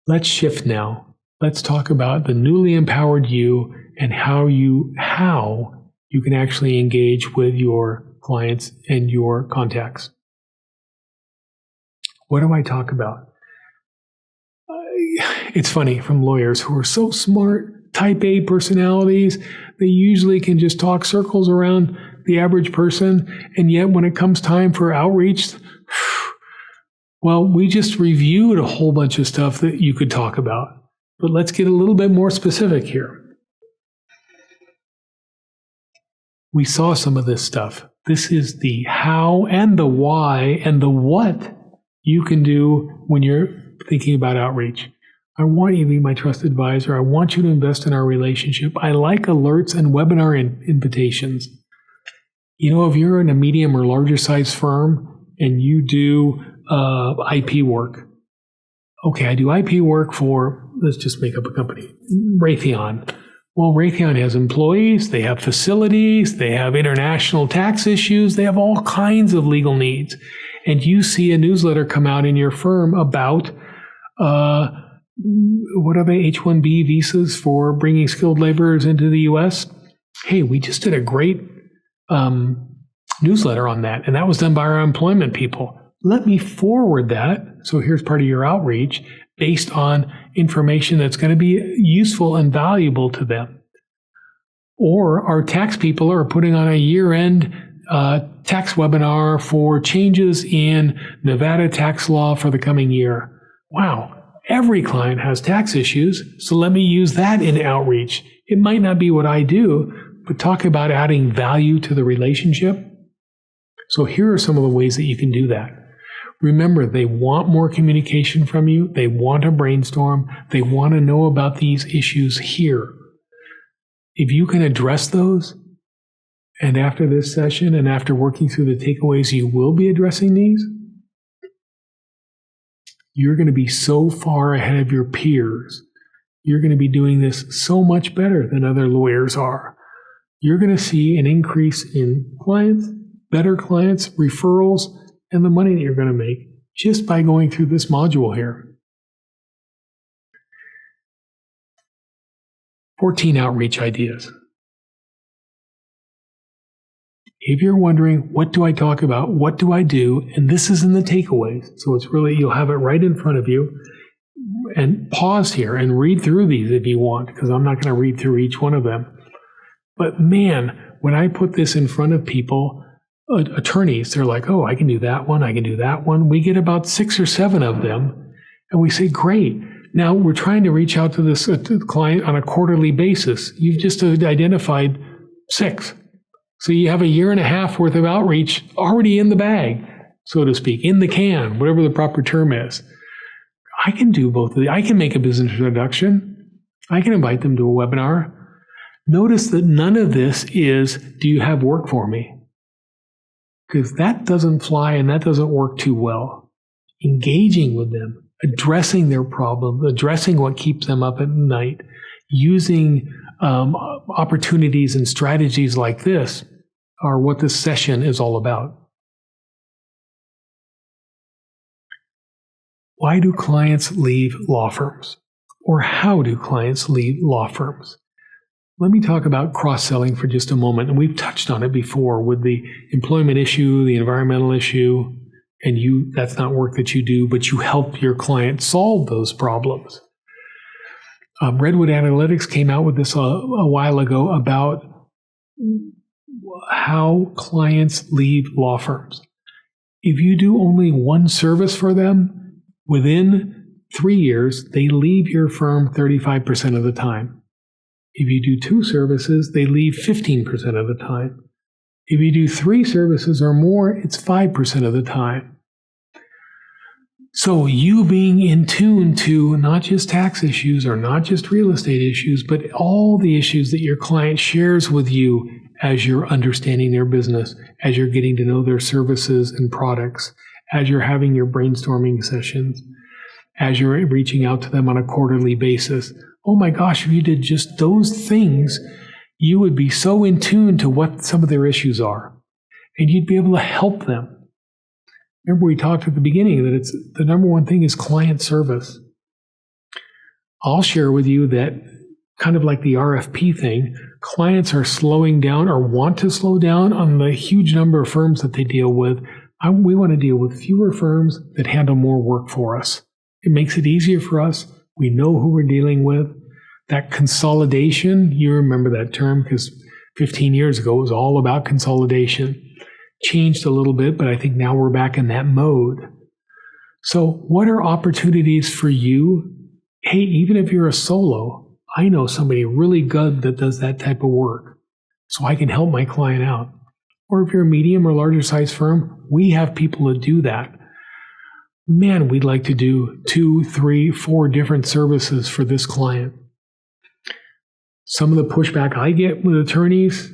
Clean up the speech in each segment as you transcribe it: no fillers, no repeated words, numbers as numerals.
Let's shift now. Let's talk about the newly empowered you and how you can actually engage with your clients and your contacts. What do I talk about? It's funny, from lawyers who are so smart, type A personalities, they usually can just talk circles around the average person, and yet when it comes time for outreach, well, we just reviewed a whole bunch of stuff that you could talk about. But let's get a little bit more specific here. We saw some of this stuff. This is the how and the why and the what you can do when you're thinking about outreach. I want you to be my trusted advisor. I want you to invest in our relationship. I like alerts and webinar invitations. You know, if you're in a medium or larger size firm and you do IP work, okay, I do IP work for, let's just make up a company, Raytheon. Well, Raytheon has employees, they have facilities, they have international tax issues, they have all kinds of legal needs. And you see a newsletter come out in your firm about, what are they, H-1B visas for bringing skilled laborers into the U.S.? Hey, we just did a great newsletter on that, and that was done by our employment people. Let me forward that. So here's part of your outreach based on information that's going to be useful and valuable to them. Or our tax people are putting on a year-end tax webinar for changes in Nevada tax law for the coming year. Wow, every client has tax issues, so let me use that in outreach. It might not be what I do, but talk about adding value to the relationship. So here are some of the ways that you can do that. Remember, they want more communication from you. They want to brainstorm. They want to know about these issues here. If you can address those, and after this session and after working through the takeaways, you will be addressing these, you're going to be so far ahead of your peers. You're going to be doing this so much better than other lawyers are. You're going to see an increase in clients, better clients, referrals, and the money that you're going to make just by going through this module here. 14 outreach ideas. If you're wondering, what do I talk about? What do I do? And this is in the takeaways. So it's really, you'll have it right in front of you. And pause here and read through these if you want, because I'm not going to read through each one of them. But man, when I put this in front of people, attorneys, they're like, oh, I can do that one, I can do that one. We get about 6 or 7 of them, and we say, great. Now we're trying to reach out to this to the client on a quarterly basis. You've just identified 6. So you have a year and a half worth of outreach already in the bag, so to speak, in the can, whatever the proper term is. I can do both of these. I can make a business introduction. I can invite them to a webinar. Notice that none of this is, do you have work for me? Because that doesn't fly and that doesn't work too well. Engaging with them, addressing their problems, addressing what keeps them up at night, using opportunities and strategies like this are what this session is all about. Why do clients leave law firms? Or how do clients leave law firms? Let me talk about cross-selling for just a moment. And we've touched on it before with the employment issue, the environmental issue, and that's not work that you do, but you help your client solve those problems. Redwood Analytics came out with this a while ago about how clients leave law firms. If you do only one service for them, within 3 years, they leave your firm 35% of the time. If you do 2 services, they leave 15% of the time. If you do 3 services or more, it's 5% of the time. So you being in tune to not just tax issues or not just real estate issues, but all the issues that your client shares with you as you're understanding their business, as you're getting to know their services and products, as you're having your brainstorming sessions, as you're reaching out to them on a quarterly basis. Oh my gosh, if you did just those things, you would be so in tune to what some of their issues are, and you'd be able to help them. Remember, we talked at the beginning that the number one thing is client service. I'll share with you that kind of like the RFP thing, clients are slowing down or want to slow down on the huge number of firms that they deal with. We want to deal with fewer firms that handle more work for us. It makes it easier for us. We know who we're dealing with. That consolidation, you remember that term because 15 years ago it was all about consolidation. Changed a little bit, but I think now we're back in that mode. So what are opportunities for you? Hey, even if you're a solo, I know somebody really good that does that type of work, so I can help my client out. Or if you're a medium or larger size firm, we have people that do that. Man, we'd like to do 2, 3, 4 different services for this client. Some of the pushback I get with attorneys,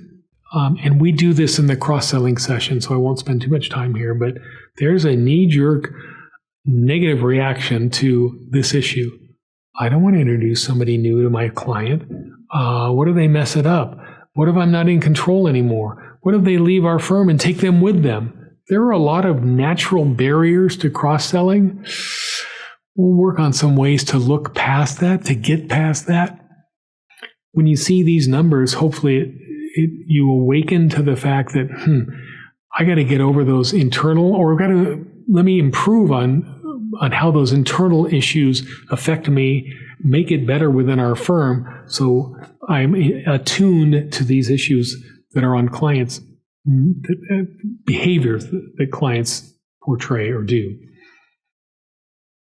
and we do this in the cross-selling session, so I won't spend too much time here, but there's a knee-jerk negative reaction to this issue. I don't want to introduce somebody new to my client. What if they mess it up? What if I'm not in control anymore? What if they leave our firm and take them with them? There are a lot of natural barriers to cross-selling. We'll work on some ways to look past that, to get past that. When you see these numbers, hopefully you awaken to the fact that, I got to get over those internal, or let me improve on how those internal issues affect me, make it better within our firm, so I'm attuned to these issues that are on clients' behaviors that clients portray or do.